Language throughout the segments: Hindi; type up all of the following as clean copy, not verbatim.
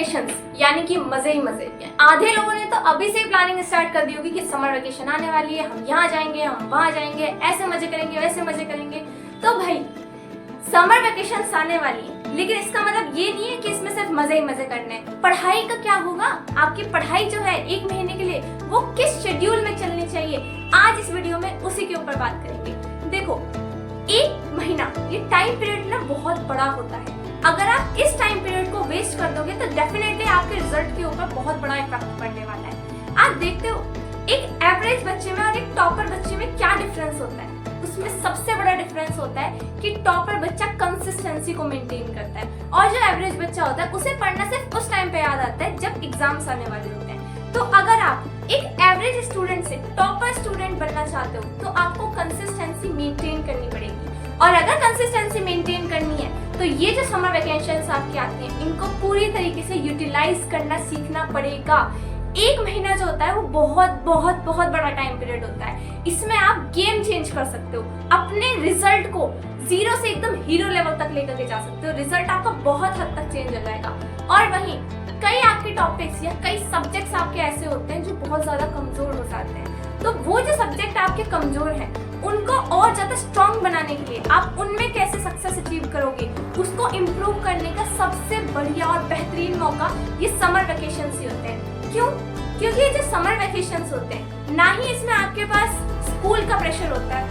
वेकेशंस यानी कि मजे ही मजे। आधे लोगों ने तो अभी से ही प्लानिंग स्टार्ट कर दी होगी कि समर वेकेशन आने वाली है, हम यहाँ जाएंगे, हम वहाँ जाएंगे, ऐसे मजे करेंगे, वैसे मजे करेंगे। तो भाई समर वेकेशन आने वाली है, लेकिन इसका मतलब ये नहीं है कि इसमें सिर्फ मजे ही मजे करने हैं। पढ़ाई का क्या होगा? आपकी पढ़ाई जो है 1 महीने के लिए वो किस शेड्यूल में चलनी चाहिए, आज इस वीडियो में उसी के ऊपर बात करेंगे। देखो 1 महीना ये टाइम पीरियड ना बहुत बड़ा होता है। अगर आप इस टाइम पीरियड को वेस्ट कर दोगे तो डेफिनेटली आपके रिजल्ट के ऊपर बहुत बड़ा इफेक्ट पड़ने वाला है। आप देखते हो एक एवरेज बच्चे में और एक टॉपर बच्चे में क्या डिफरेंस होता है। उसमें सबसे बड़ा डिफरेंस होता है कि टॉपर बच्चा कंसिस्टेंसी को मेंटेन करता है और जो एवरेज बच्चा होता है उसे पढ़ना सिर्फ उस टाइम पे याद आता है जब एग्जाम्स आने वाले होते हैं। तो अगर आप एक एवरेज स्टूडेंट से टॉपर स्टूडेंट बनना चाहते हो तो आपको कंसिस्टेंसी मेंटेन करनी पड़ेगी। और अगर कंसिस्टेंसी मेंटेन करनी है तो ये जो समर वेकेशंस आपके आते हैं इनको पूरी तरीके से यूटिलाइज करना सीखना पड़ेगा। 1 महीना जो होता है वो बहुत बहुत बहुत बड़ा टाइम पीरियड होता है। इसमें आप गेम चेंज कर सकते हो, अपने रिजल्ट को 0 से एकदम हीरो लेवल तक लेकर के जा सकते हो। रिजल्ट आपका बहुत हद तक चेंज हो जाएगा। और वहीं कई आपके टॉपिक्स या कई सब्जेक्ट्स आपके ऐसे होते हैं जो बहुत ज्यादा कमजोर हो जाते हैं। तो वो जो सब्जेक्ट आपके कमजोर हैं उनको और ज्यादा स्ट्रॉन्ग बनाने के लिए आप उनमें कैसे सक्सेस अचीव करोगे, उसको इम्प्रूव करने का सबसे बढ़िया और बेहतरीन मौका ये समर वेकेशंस ही होते हैं। क्यों? क्योंकि ये जो समर वेकेशंस होते हैं ना ही इसमें आपके पास स्कूल का प्रेशर होता है,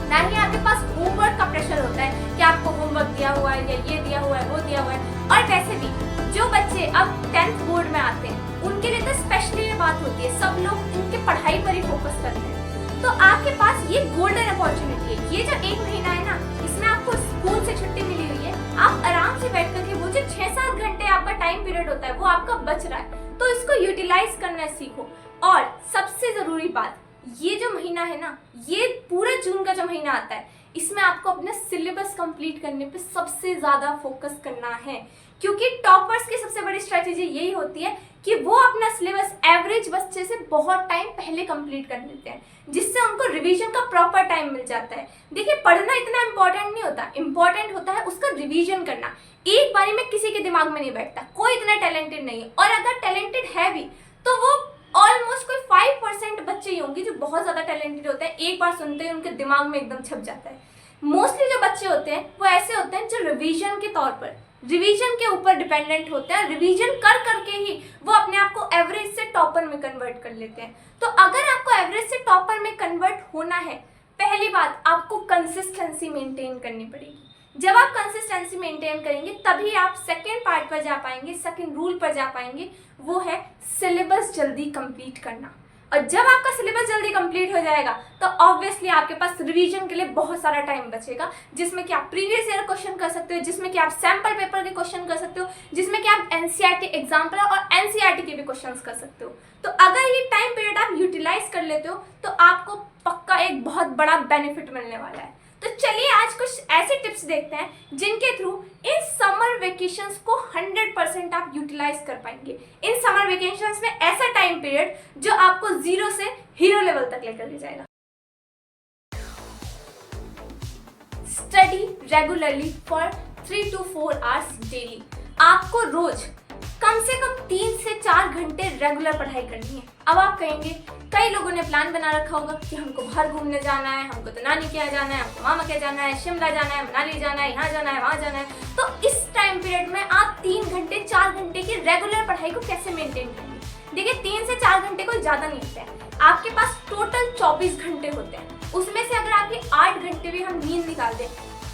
ना ही आपके पास होमवर्क का प्रेशर होता है कि आपको होमवर्क दिया हुआ है या ये दिया हुआ है वो दिया हुआ है। और वैसे भी जो बच्चे अब 10th बोर्ड में आते हैं उनके लिए तो स्पेशली ये बात होती है, सब लोग इनके पढ़ाई पर ही फोकस करते हैं। तो आपके पास ये गोल्डन अपॉर्चुनिटी है। ये जो 1 महीना है ना इसमें आपको स्कूल से छुट्टी मिली हुई है, आप आराम से बैठ करके वो जो 6-7 घंटे आपका टाइम पीरियड होता है वो आपका बच रहा है, तो इसको यूटिलाइज करना सीखो। और सबसे जरूरी बात, ये जो महीना है ना, ये पूरा जून का जो महीना आता है इसमें आपको अपना सिलेबस कंप्लीट करने पे सबसे ज्यादा फोकस करना है। क्योंकि टॉपर्स की सबसे बड़ी स्ट्रेटेजी यही होती है कि वो अपना सिलेबस एवरेज बच्चे से बहुत टाइम पहले कंप्लीट कर लेते हैं, जिससे उनको रिवीजन का प्रॉपर टाइम मिल जाता है। देखिए पढ़ना इतना इम्पोर्टेंट नहीं होता, इम्पोर्टेंट होता है उसका रिवीजन करना। एक बारी में किसी के दिमाग में नहीं बैठता, कोई इतना टैलेंटेड नहीं है, और अगर टैलेंटेड है भी तो वो ऑलमोस्ट कोई 5% बच्चे ही होंगे जो बहुत ज्यादा टैलेंटेड होते हैं, एक बार सुनते ही उनके दिमाग में एकदम छप जाता है। मोस्टली जो बच्चे होते हैं वो ऐसे होते हैं जो रिवीजन के तौर पर रिवीजन के ऊपर डिपेंडेंट होते हैं, रिवीजन कर करके ही वो अपने आप को एवरेज से टॉपर में कन्वर्ट कर लेते हैं। तो अगर आपको एवरेज से टॉपर में कन्वर्ट होना है, पहली बात आपको कंसिस्टेंसी मेंटेन करनी पड़ेगी। जब आप कंसिस्टेंसी मेंटेन करेंगे तभी आप सेकेंड पार्ट पर जा पाएंगे, सेकेंड रूल पर जा पाएंगे, वो है सिलेबस जल्दी कंप्लीट करना। और जब आपका सिलेबस जल्दी कंप्लीट हो जाएगा तो ऑब्वियसली आपके पास रिवीजन के लिए बहुत सारा टाइम बचेगा, जिसमें कि आप प्रीवियस ईयर क्वेश्चन कर सकते हो, जिसमें कि आप सैंपल पेपर के क्वेश्चन कर सकते हो, जिसमें कि आप एनसीईआरटी एग्जाम्पल और एनसीईआरटी के भी क्वेश्चंस कर सकते हो। तो अगर ये टाइम पीरियड आप यूटिलाइज कर लेते हो तो आपको पक्का एक बहुत बड़ा बेनिफिट मिलने वाला है। तो चलिए आज कुछ ऐसे टिप्स देखते हैं जिनके थ्रू इन समर वेकेशंस को 100% आप यूटिलाइज कर पाएंगे। इन समर वेकेशंस में ऐसा टाइम पीरियड जो आपको 0 से हीरो लेवल तक लेकर के जाएगा। Study regularly for 3 to 4 hours daily. आपको रोज कम से कम 3 से 4 घंटे रेगुलर पढ़ाई करनी है। अब आप कहेंगे कई लोगों ने प्लान बना रखा होगा कि हमको बाहर घूमने जाना है, हमको तो नानी के यहाँ जाना है, हमको मामा के यहाँ जाना है, शिमला जाना है, मनाली जाना है, यहाँ जाना है, वहाँ जाना है। तो इस टाइम पीरियड में आप 3 घंटे 4 घंटे की रेगुलर पढ़ाई को कैसे मेंटेन करेंगे? देखिए 3 से 4 घंटे कोई ज्यादा नहीं होता है, आपके पास टोटल 24 घंटे होते हैं। उसमें से अगर आपके 8 घंटे भी हम नींद निकाल दें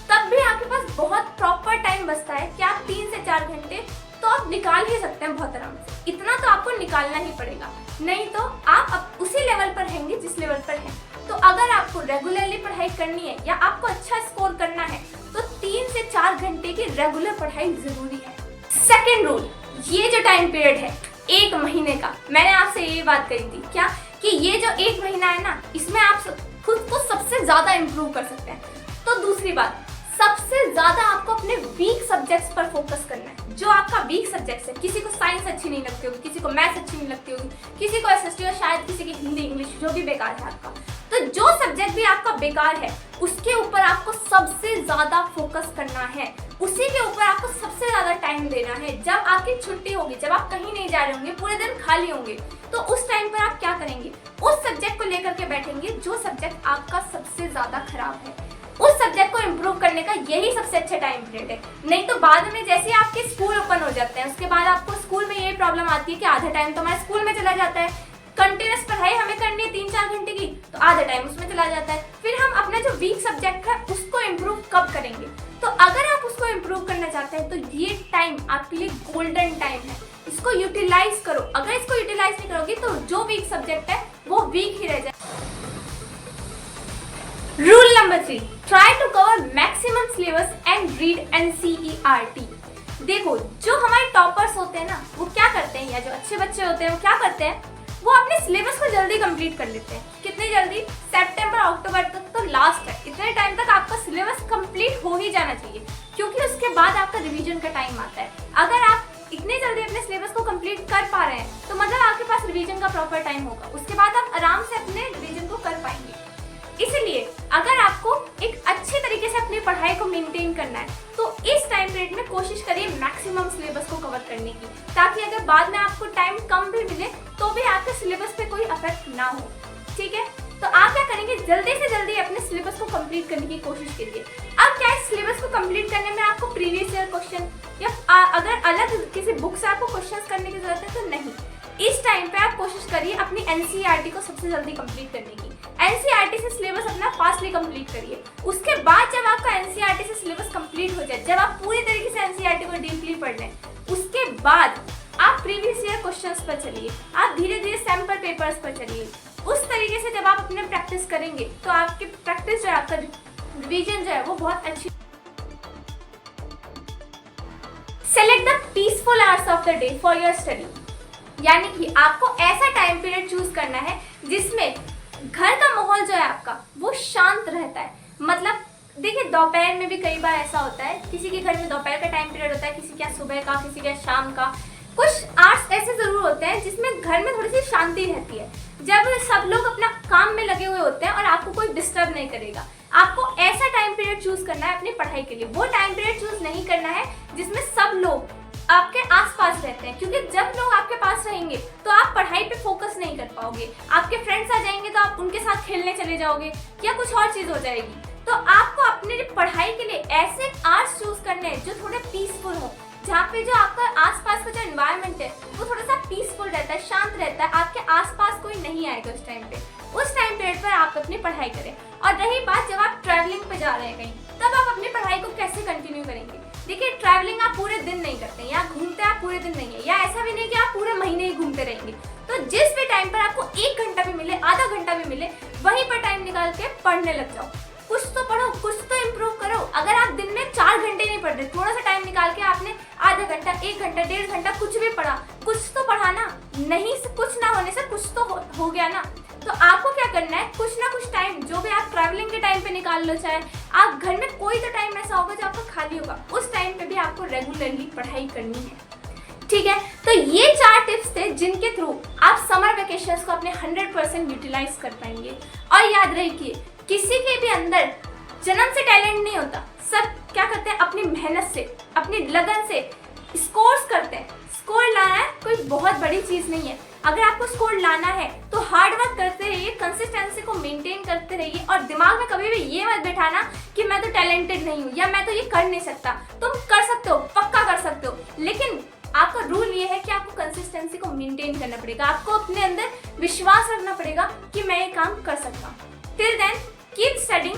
तब भी आपके पास बहुत प्रॉपर टाइम बचता है कि आप 3 से 4 घंटे तो आप निकाल ही सकते हैं बहुत आराम से। इतना तो आपको निकालना ही पड़ेगा, नहीं तो आप उसी लेवल पर रहेंगे जिस लेवल पर हैं। तो अगर आपको रेगुलरली पढ़ाई करनी है या आपको अच्छा स्कोर करना है तो 3 से 4 घंटे की रेगुलर पढ़ाई जरूरी है। सेकेंड रूल, ये जो टाइम पीरियड है 1 महीने का, मैंने आपसे ये बात कही थी क्या कि ये जो 1 महीना है ना इसमें आप खुद को सबसे ज्यादा इम्प्रूव कर सकते हैं। तो दूसरी बात, सबसे ज्यादा आपको अपने वीक सब्जेक्ट्स पर फोकस करना है। जो आपका वीक सब्जेक्ट्स है, किसी को साइंस अच्छी नहीं लगती होगी, किसी को मैथ्स अच्छी नहीं लगती होगी, किसी को एसएसटी और शायद किसी की हिंदी इंग्लिश जो भी बेकार है आपका, तो जो सब्जेक्ट भी आपका बेकार है उसके ऊपर आपको सबसे ज्यादा फोकस करना है, उसी के ऊपर आपको सबसे ज्यादा टाइम देना है। जब आपकी छुट्टी होगी, जब आप कहीं नहीं जा रहे होंगे, पूरे दिन खाली होंगे, तो उस टाइम पर आप क्या करेंगे, उस सब्जेक्ट को लेकर के बैठेंगे जो सब्जेक्ट आपका सबसे ज्यादा खराब है। उस सब्जेक्ट को इम्प्रूव करने का यही सबसे अच्छा टाइम पीरियड है। नहीं तो बाद में जैसे आपके स्कूल ओपन हो जाते हैं, उसके बाद आपको स्कूल में यही प्रॉब्लम आती है कि आधा टाइम तो हमारे स्कूल में चला जाता है, कंटिन्यूस पढ़ाई हमें करनी है 3-4 घंटे की, तो आधा टाइम उसमें चला जाता है। फिर हम अपना जो वीक सब्जेक्ट है उसको इम्प्रूव कब करेंगे? तो अगर आप उसको इम्प्रूव करना चाहते हैं तो ये टाइम आपके लिए गोल्डन टाइम है, इसको यूटिलाइज करो। अगर इसको यूटिलाइज नहीं करोगे तो जो वीक सब्जेक्ट है वो वीक ही रह जाए। Rule number 3, try to cover maximum syllabus and read NCERT। देखो, जो हमारे टॉपर्स होते हैं ना, वो क्या करते हैं, या जो अच्छे बच्चे होते हैं वो क्या करते हैं, वो अपने सिलेबस को जल्दी कंप्लीट कर लेते हैं। कितनी जल्दी? सितंबर अक्टूबर तक तो लास्ट है, इतने टाइम तक आपका सिलेबस कंप्लीट हो ही जाना चाहिए, क्योंकि उसके बाद आपका रिवीजन का टाइम आता है। अगर आप इतने जल्दी अपने सिलेबस को कंप्लीट कर पा रहे हैं तो मतलब आपके पास रिवीजन का प्रॉपर टाइम होगा, उसके बाद आप आराम से अपने रिवीजन को कर पाएंगे। इसलिए अगर आपको एक अच्छे तरीके से अपनी पढ़ाई को मेंटेन करना है तो इस टाइम पीरियड में कोशिश करिए मैक्सिमम सिलेबस को कवर करने की, ताकि अगर बाद में आपको टाइम कम भी मिले तो भी आपके सिलेबस पे कोई इफेक्ट ना हो। ठीक है, तो आप क्या करेंगे, जल्दी से जल्दी अपने सिलेबस को कंप्लीट करने की कोशिश करिए। अब क्या है, सिलेबस को कंप्लीट करने में आपको प्रीवियस ईयर क्वेश्चन या अगर अलग किसी बुक से आपको क्वेश्चंस करने की जरूरत है तो नहीं, इस टाइम पे आप कोशिश करिए अपनी NCERT को सबसे जल्दी कंप्लीट करने की। NCERT से सिलेबस अपना फास्टली कंप्लीट करिए। उसके बाद जब आपका NCERT से सिलेबस कंप्लीट हो जाए, जब आप पूरी तरीके से NCERT को डीपली पढ़ लें, उसके बाद आप प्रीवियस ईयर क्वेश्चंस पर चलिए, आप धीरे धीरे सैंपल पेपर्स पर चलिए। उस तरीके से जब आप अपने प्रैक्टिस करेंगे तो आपकी प्रैक्टिस जो है, आपका रिवीजन जो है वो बहुत अच्छी। Select the peaceful hours of the day for your study, यानी कि आपको ऐसा टाइम पीरियड चूज करना है जिसमें घर का माहौल जो है आपका वो शांत रहता है। मतलब देखिए, दोपहर में भी कई बार ऐसा होता है, किसी के घर में दोपहर का टाइम पीरियड होता है, किसी का सुबह का, किसी का शाम का। कुछ आवर्स ऐसे जरूर होते हैं जिसमें घर में थोड़ी सी शांति रहती है, जब सब लोग अपना काम में लगे हुए होते हैं और आपको कोई डिस्टर्ब नहीं करेगा। आपको ऐसा टाइम पीरियड चूज करना है अपनी पढ़ाई के लिए। वो टाइम पीरियड चूज नहीं करना है जिसमें सब लोग आपके आसपास रहते हैं, क्योंकि जब लोग आपके पास रहेंगे तो आप पढ़ाई पे फोकस नहीं कर पाओगे। आपके फ्रेंड्स आ जाएंगे तो आप उनके साथ खेलने चले जाओगे या कुछ और चीज हो जाएगी। तो आपको अपने पढ़ाई के लिए ऐसे आवर्स चूज करने हैं जो थोड़े पीसफुल हो, जहाँ पे जो आपका आसपास का जो एनवायरनमेंट है वो थोड़ा सा पीसफुल रहता है, शांत रहता है, आपके आसपास कोई नहीं आएगा उस टाइम पे। उस टाइम पीरियड पर आप अपनी पढ़ाई करें। और रही बात जब आप ट्रैवलिंग पे जा रहे हैं कहीं, तब आप अपनी पढ़ाई को कैसे कंटिन्यू करेंगे? देखिए, ट्रैवलिंग आप पूरे दिन नहीं करते, या घूमते आप पूरे दिन नहीं है, या ऐसा भी नहीं कि आप पूरे महीने ही घूमते रहेंगे। तो जिस भी टाइम पर आपको 1 घंटा भी मिले, आधा घंटा भी मिले, वहीं पर टाइम निकाल के पढ़ने लग जाओ। कुछ तो पढ़ो, कुछ तो इम्प्रूव करो। अगर आप दिन में 4 घंटे नहीं पढ़ रहे, थोड़ा सा टाइम निकाल के आपने आधा घंटा, 1 घंटा, 1.5 घंटा कुछ भी पढ़ा, कुछ तो पढ़ा ना। नहीं, कुछ ना होने से कुछ तो हो गया ना। तो आपको क्या करना है, कुछ ना कुछ टाइम जो भी आप ट्रैवलिंग के टाइम पे निकाल लो, चाहे आप घर में कोई तो टाइम ऐसा होगा जो आपका खाली होगा, उस टाइम पे भी आपको रेगुलरली पढ़ाई करनी है। ठीक है, तो ये 4 टिप्स थे जिनके थ्रू आप समर वेकेशंस को अपने 100% यूटिलाइज कर पाएंगे। और याद रखिए, किसी के भी अंदर जन्म से टैलेंट नहीं होता। सब क्या करते हैं, अपनी मेहनत से, अपनी लगन से स्कोर्स करते हैं। स्कोर लाना है कोई बहुत बड़ी चीज नहीं है। अगर आपको स्कोर लाना है तो हार्ड वर्क करते रहिए, कंसिस्टेंसी को मेंटेन करते रहिए, और दिमाग में कभी भी ये मत बैठाना कि मैं तो टैलेंटेड नहीं हूँ या मैं तो ये कर नहीं सकता। तुम कर सकते हो, पक्का कर सकते हो, लेकिन आपका रूल ये है कि आपको कंसिस्टेंसी को मेंटेन करना पड़ेगा। आपको अपने अंदर विश्वास रखना पड़ेगा कि मैं ये काम कर सकता हूँ। Till then keep studying,